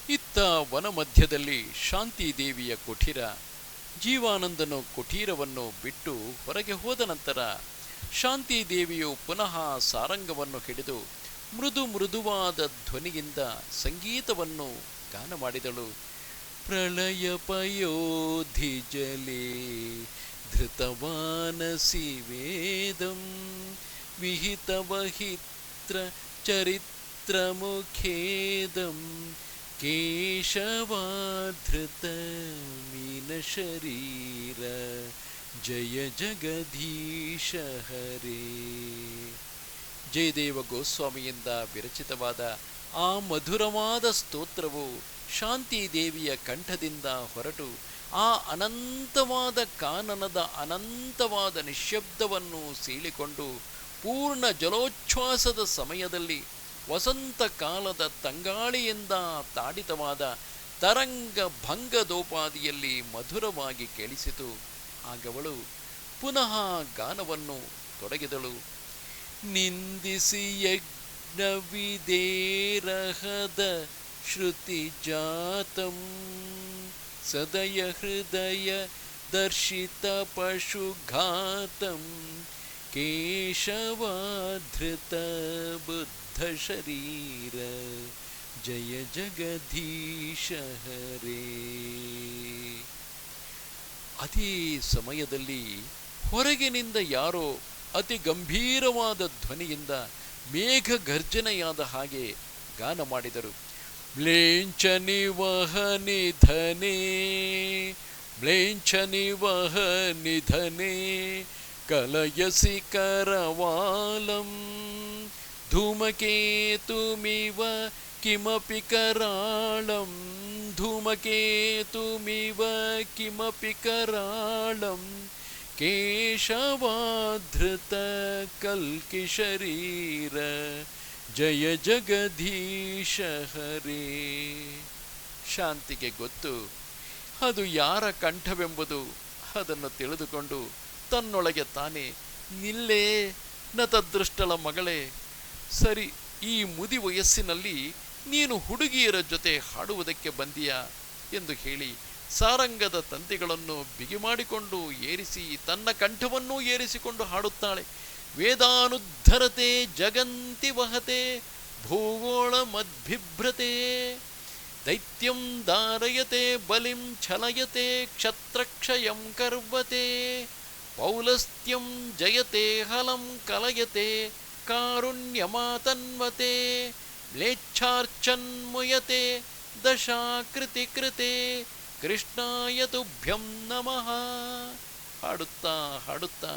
ಇತ್ತ ವನ ಮಧ್ಯದಲ್ಲಿ ಶಾಂತಿ ದೇವಿಯ ಕುಟೀರ. ಜೀವಾನಂದನು ಕುಟೀರವನ್ನು ಬಿಟ್ಟು ಹೊರಗೆ ಹೋದ ನಂತರ ಶಾಂತಿ ದೇವಿಯು ಪುನಃ ಸಾರಂಗವನ್ನು ಹಿಡಿದು ಮೃದು ಮೃದುವಾದ ಧ್ವನಿಯಿಂದ ಸಂಗೀತವನ್ನು ಗಾನ ಮಾಡಿದಳು. ಪ್ರಳಯ ಪಯೋಧಿ ಜಲೇ ಧೃತವಾನಸಿ ವೇದಂ ವಿಹಿತವಹಿತ್ರ ಚರಿತ್ರ ಮುಖೇದಂ ಕೇಶವಾಧೃತ ಮೀನ ಶರೀರ ಜಯ ಜಗದೀಶ ಹರೇ. ಜಯದೇವ ಗೋಸ್ವಾಮಿಯಿಂದ ವಿರಚಿತವಾದ ಆ ಮಧುರವಾದ ಸ್ತೋತ್ರವು ಶಾಂತಿ ದೇವಿಯ ಕಂಠದಿಂದ ಹೊರಟು ಆ ಅನಂತವಾದ ಕಾನನದ ಅನಂತವಾದ ನಿಶ್ಶಬ್ದವನ್ನು ಸೀಳಿಕೊಂಡು ಪೂರ್ಣ ಜಲೋಚ್ಛ್ವಾಸದ ಸಮಯದಲ್ಲಿ ವಸಂತ ಕಾಲದ ತಂಗಾಳಿಯಿಂದ ತಾಡಿತವಾದ ತರಂಗ ಭಂಗದೋಪಾದಿಯಲ್ಲಿ ಮಧುರವಾಗಿ ಕೇಳಿಸಿತು. ಆಗವಳು ಪುನಃ ಗಾನವನ್ನು ತೊಡಗಿದಳು. ನಿಂದಿಸಿ ಯಜ್ಞವಿದೇರಹದ ಶ್ರುತಿ ಜಾತಂ ಸದಯ ಹೃದಯ ದರ್ಶಿತ ಪಶುಘಾತಂ ಕೇಶವಾಧೃತ ಬುದ್ಧ ಶರೀರ ಜಯ ಜಗದೀಶ ಹರೇ. ಅದೇ ಸಮಯದಲ್ಲಿ ಹೊರಗಿನಿಂದ ಯಾರೋ ಅತಿ ಗಂಭೀರವಾದ ಧ್ವನಿಯಿಂದ ಮೇಘ ಗರ್ಜನೆಯಾದ ಹಾಗೆ ಗಾನ ಮಾಡಿದರು. ಮ್ಲೇಂಚ ನಿವಹ ನಿಧನೆ ಮ್ಲೇಂಚ ನಿವಹ ನಿಧನೆ ಕಲಯಸಿ ಕರವಾಲಂ ಧೂಮಕೇತುಮಿವ ಕಿಮಪಿ ಕರಾಳಂ ಧೂಮಕೇತುಮಿವ ಕಿಮಪಿ ಕರಾಳಂ ಕೇಶವಾಧೃತ ಕಲ್ಕಿ ಶರೀರ ಜಯ ಜಗದೀಶ ಹರೇ. ಶಾಂತಿಗೆ ಗೊತ್ತು ಅದು ಯಾರ ಕಂಠವೆಂಬುದು. ಅದನ್ನು ತಿಳಿದುಕೊಂಡು ತನ್ನೊಳಗೆ ತಾನೇ, ನಿಲ್ಲೇ ನತದೃಷ್ಟಳ ಮಗಳೇ, ಸರಿ, ಈ ಮುದಿ ವಯಸ್ಸಿನಲ್ಲಿ ನೀನು ಹುಡುಗಿಯರ ಜೊತೆ ಹಾಡುವುದಕ್ಕೆ ಬಂದೀಯಾ ಎಂದು ಹೇಳಿ ಸಾರಂಗದ ತಂತಿಗಳನ್ನು ಬಿಗಿ ಮಾಡಿಕೊಂಡು ಏರಿಸಿ ತನ್ನ ಕಂಠವನ್ನೂ ಏರಿಸಿಕೊಂಡು ಹಾಡುತ್ತಾಳೆ. ವೇದಾನುದ್ಧರತೆ ಜಗಂತಿ ವಹತೆ ಭೂಗೋಳ ಮದ್ಭಿಭ್ರತೆ ದೈತ್ಯಂ ಧಾರಯತೆ ಬಲಿಂ ಛಲಯತೆ ಕ್ಷತ್ರಕ್ಷಯಂ ಕರ್ವತೆ ಪೌಲಸ್ತ್ಯಂ ಜಯತೆ ಹಲಂ ಕಲಯತೆ ಕಾರುಣ್ಯಮಾತನ್ವತೆ ಮ್ಲೇಚ್ಛಾರ್ಚನ್ಮುಯತೆ ದಶಾಕೃತಿ ಕೃತೆ ಕೃಷ್ಣಾಯ ತುಭ್ಯಂ ನಮಃ. ಹಾಡುತ್ತಾ ಹಾಡುತ್ತಾ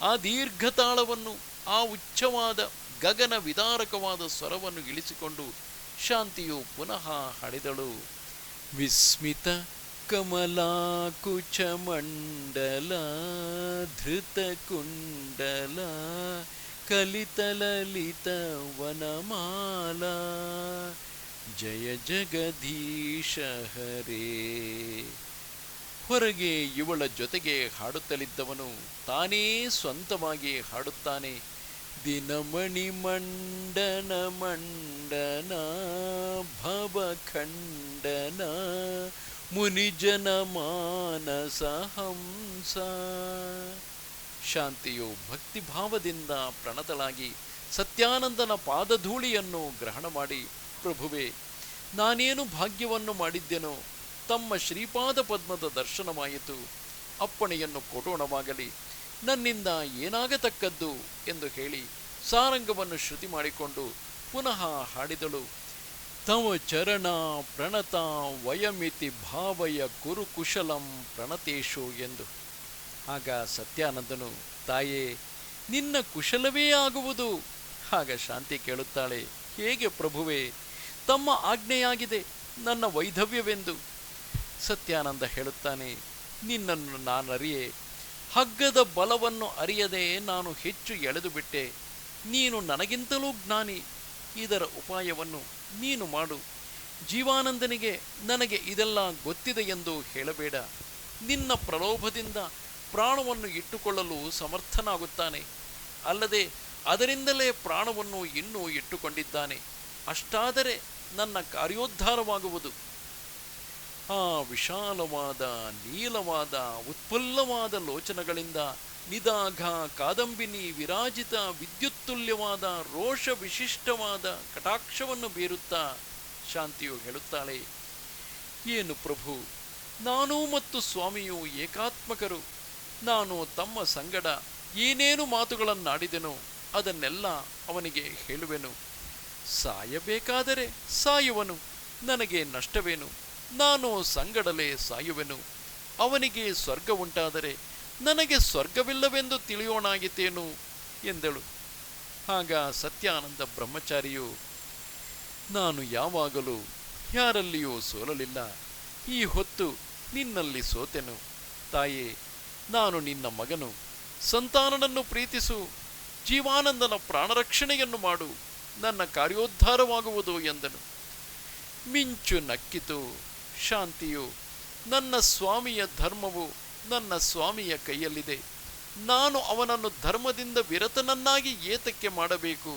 ಆ ದೀರ್ಘತಾಳವನ್ನು, ಆ ಉಚ್ಚವಾದ ಗಗನ ವಿದಾರಕವಾದ ಸ್ವರವನ್ನು ಇಳಿಸಿಕೊಂಡು ಶಾಂತಿಯು ಪುನಃ ಹಾಡಿದಳು. ವಿಸ್ಮಿತ ಕಮಲಾಕುಚ ಮಂಡಲ ಧೃತ ಕುಂಡಲ ಕಲಿತಲಲಿತ ವನಮಾಲ ಜಯ ಜಗದೀಶ ಹರೇ. ಹೊರಗೆ ಇವಳ ಜೊತೆಗೆ ಹಾಡುತ್ತಲಿದ್ದವನು ತಾನೇ ಸ್ವಂತವಾಗಿ ಹಾಡುತ್ತಾನೆ. ದಿನಮಣಿ ಮಂಡನ ಮಂಡನ ಭವಖಂಡನ ಮುನಿಜನ ಮಾನಸ ಹಂಸ. ಶಾಂತಿಯು ಭಕ್ತಿಭಾವದಿಂದ ಪ್ರಣತಳಾಗಿ ಸತ್ಯಾನಂದನ ಪಾದಧೂಳಿಯನ್ನು ಗ್ರಹಣ ಮಾಡಿ, ಪ್ರಭುವೇ, ನಾನೇನು ಭಾಗ್ಯವನ್ನು ಮಾಡಿದ್ದೆನೋ, ತಮ್ಮ ಶ್ರೀಪಾದ ಪದ್ಮದ ದರ್ಶನವಾಯಿತು, ಅಪ್ಪಣೆಯನ್ನು ಕೊಡೋಣವಾಗಲಿ, ನನ್ನಿಂದ ಏನಾಗತಕ್ಕದ್ದು ಎಂದು ಹೇಳಿ ಸಾರಂಗವನ್ನು ಶ್ರುತಿ ಮಾಡಿಕೊಂಡು ಪುನಃ ಹಾಡಿದಳು. ತವ ಚರಣ ಪ್ರಣತ ವಯಮಿತಿ ಭಾವಯ ಕುರುಕುಶಲಂ ಪ್ರಣತೇಶು ಎಂದು. ಆಗ ಸತ್ಯಾನಂದನು, ತಾಯೇ, ನಿನ್ನ ಕುಶಲವೇ ಆಗುವುದು. ಆಗ ಶಾಂತಿ ಕೇಳುತ್ತಾಳೆ, ಹೇಗೆ ಪ್ರಭುವೇ, ತಮ್ಮ ಆಜ್ಞೆಯಾಗಿದೆ, ನನ್ನ ವೈಧವ್ಯವೆಂದು. ಸತ್ಯಾನಂದ ಹೇಳುತ್ತಾನೆ, ನಿನ್ನನ್ನು ನಾನರಿಯೆ, ಹಗ್ಗದ ಬಲವನ್ನು ಅರಿಯದೆ ನಾನು ಹೆಚ್ಚು ಎಳೆದು ಬಿಟ್ಟೆ. ನೀನು ನನಗಿಂತಲೂ ಜ್ಞಾನಿ, ಇದರ ಉಪಾಯವನ್ನು ನೀನು ಮಾಡು. ಜೀವಾನಂದನಿಗೆ ನನಗೆ ಇದೆಲ್ಲ ಗೊತ್ತಿದೆ ಎಂದು ಹೇಳಬೇಡ. ನಿನ್ನ ಪ್ರಲೋಭದಿಂದ ಪ್ರಾಣವನ್ನು ಇಟ್ಟುಕೊಳ್ಳಲು ಸಮರ್ಥನಾಗುತ್ತಾನೆ, ಅಲ್ಲದೆ ಅದರಿಂದಲೇ ಪ್ರಾಣವನ್ನು ಇನ್ನೂ ಇಟ್ಟುಕೊಂಡಿದ್ದಾನೆ. ಅಷ್ಟಾದರೆ ನನ್ನ ಕಾರ್ಯೋದ್ಧಾರವಾಗುವುದು. ಆ ವಿಶಾಲವಾದ ನೀಲವಾದ ಉತ್ಫುಲ್ಲವಾದ ಲೋಚನಗಳಿಂದ ನಿದಾಘ ಕಾದಂಬಿನಿ ವಿರಾಜಿತ ವಿದ್ಯುತ್ತುಲ್ಯವಾದ ರೋಷ ವಿಶಿಷ್ಟವಾದ ಕಟಾಕ್ಷವನ್ನು ಬೀರುತ್ತಾ ಶಾಂತಿಯು ಹೇಳುತ್ತಾಳೆ, ಏನು ಪ್ರಭು, ನಾನು ಮತ್ತು ಸ್ವಾಮಿಯು ಏಕಾತ್ಮಕರು. ನಾನು ತಮ್ಮ ಸಂಗಡ ಏನೇನು ಮಾತುಗಳನ್ನಾಡಿದೆನೋ ಅದನ್ನೆಲ್ಲ ಅವನಿಗೆ ಹೇಳುವೆನು. ಸಾಯಬೇಕಾದರೆ ಸಾಯುವನು, ನನಗೆ ನಷ್ಟವೇನು? ನಾನು ಸಂಗಡಲೇ ಸಾಯುವೆನು. ಅವನಿಗೆ ಸ್ವರ್ಗ ಉಂಟಾದರೆ ನನಗೆ ಸ್ವರ್ಗವಿಲ್ಲವೆಂದು ತಿಳಿಯೋಣಾಗಿತ್ತೇನು ಎಂದಳು. ಆಗ ಸತ್ಯಾನಂದ ಬ್ರಹ್ಮಚಾರಿಯು, ನಾನು ಯಾವಾಗಲೂ ಯಾರಲ್ಲಿಯೂ ಸೋಲಲಿಲ್ಲ. ಈ ಹೊತ್ತು ನಿನ್ನಲ್ಲಿ ಸೋತೆನು. ತಾಯೇ, ನಾನು ನಿನ್ನ ಮಗನು. ಸಂತಾನನನ್ನು ಪ್ರೀತಿಸು, ಜೀವಾನಂದನ ಪ್ರಾಣರಕ್ಷಣೆಯನ್ನು ಮಾಡು, ನನ್ನ ಕಾರ್ಯೋದ್ಧಾರವಾಗುವುದು ಎಂದನು. ಮಿಂಚು ನಕ್ಕಿತು. ಶಾಂತಿಯು, ನನ್ನ ಸ್ವಾಮಿಯ ಧರ್ಮವು ನನ್ನ ಸ್ವಾಮಿಯ ಕೈಯಲ್ಲಿದೆ. ನಾನು ಅವನನ್ನು ಧರ್ಮದಿಂದ ವಿರತನನ್ನಾಗಿ ಏತಕ್ಕೆ ಮಾಡಬೇಕು?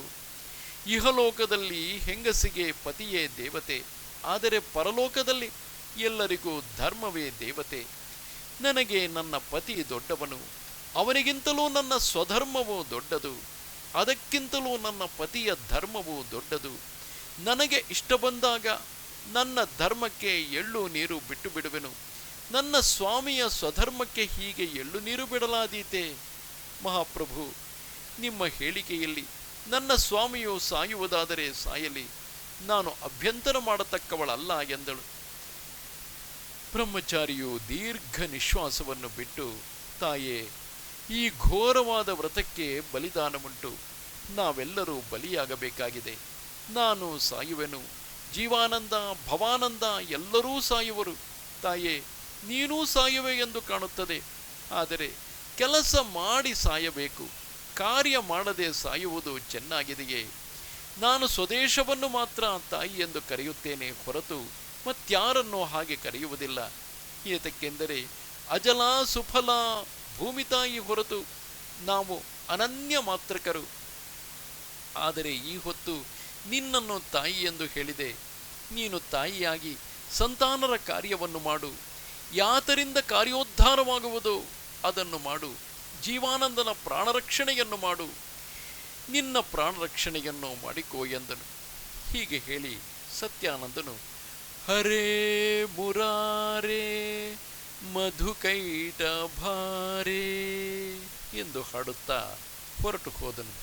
ಇಹಲೋಕದಲ್ಲಿ ಹೆಂಗಸಿಗೆ ಪತಿಯೇ ದೇವತೆ, ಆದರೆ ಪರಲೋಕದಲ್ಲಿ ಎಲ್ಲರಿಗೂ ಧರ್ಮವೇ ದೇವತೆ. ನನಗೆ ನನ್ನ ಪತಿ ದೊಡ್ಡವನು, ಅವನಿಗಿಂತಲೂ ನನ್ನ ಸ್ವಧರ್ಮವು ದೊಡ್ಡದು. ಅದಕ್ಕಿಂತಲೂ ನನ್ನ ಪತಿಯ ಧರ್ಮವು ದೊಡ್ಡದು. ನನಗೆ ಇಷ್ಟ ಬಂದಾಗ ನನ್ನ ಧರ್ಮಕ್ಕೆ ಎಳ್ಳು ನೀರು ಬಿಟ್ಟು ಬಿಡುವೆನು. ನನ್ನ ಸ್ವಾಮಿಯ ಸ್ವಧರ್ಮಕ್ಕೆ ಹೀಗೆ ಎಳ್ಳು ನೀರು ಬಿಡಲಾದೀತೆ? ಮಹಾಪ್ರಭು, ನಿಮ್ಮ ಹೇಳಿಕೆಯಲ್ಲಿ ನನ್ನ ಸ್ವಾಮಿಯು ಸಾಯುವುದಾದರೆ ಸಾಯಲಿ, ನಾನು ಅಭ್ಯಂತರ ಮಾಡತಕ್ಕವಳಲ್ಲ ಎಂದಳು. ಬ್ರಹ್ಮಚಾರಿಯು ದೀರ್ಘ ನಿಶ್ವಾಸವನ್ನು ಬಿಟ್ಟು, ತಾಯೇ, ಈ ಘೋರವಾದ ವ್ರತಕ್ಕೆ ಬಲಿದಾನವುಂಟು. ನಾವೆಲ್ಲರೂ ಬಲಿಯಾಗಬೇಕಾಗಿದೆ. ನಾನು ಸಾಯುವೆನು, ಜೀವಾನಂದ ಭವಾನಂದ ಎಲ್ಲರೂ ಸಾಯುವರು. ತಾಯೇ, ನೀನೂ ಸಾಯುವೆ ಎಂದು ಕಾಣುತ್ತದೆ. ಆದರೆ ಕೆಲಸ ಮಾಡಿ ಸಾಯಬೇಕು, ಕಾರ್ಯ ಮಾಡದೆ ಸಾಯುವುದು ಚೆನ್ನಾಗಿದೆಯೇ? ನಾನು ಸ್ವದೇಶವನ್ನು ಮಾತ್ರ ತಾಯಿ ಎಂದು ಕರೆಯುತ್ತೇನೆ ಹೊರತು ಮತ್ಯಾರನ್ನೂ ಹಾಗೆ ಕರೆಯುವುದಿಲ್ಲ. ಏತಕ್ಕೆಂದರೆ ಅಜಲ ಸುಫಲ ಭೂಮಿ ತಾಯಿ ಹೊರತು ನಾವು ಅನನ್ಯ ಮಾತ್ರಕರು. ಆದರೆ ಈ ಹೊತ್ತು ನಿನ್ನನ್ನು ತಾಯಿ ಎಂದು ಹೇಳಿದೆ. ನೀನು ತಾಯಿಯಾಗಿ ಸಂತಾನರ ಕಾರ್ಯವನ್ನು ಮಾಡು. ಯಾತರಿಂದ ಕಾರ್ಯೋದ್ಧಾರವಾಗುವುದೋ ಅದನ್ನು ಮಾಡು. ಜೀವಾನಂದನ ಪ್ರಾಣರಕ್ಷಣೆಯನ್ನು ಮಾಡು. ನಿನ್ನ ಪ್ರಾಣರಕ್ಷಣೆಯನ್ನು ಮಾಡಿಕೋ ಎಂದನು. ಹೀಗೆ ಹೇಳಿ ಸತ್ಯಾನಂದನು ಹರೇ ಮುರಾರೇ ಮಧುಕೈಟ ಭಾರೇ ಎಂದು ಹಾಡುತ್ತಾ ಹೊರಟು ಹೋದನು.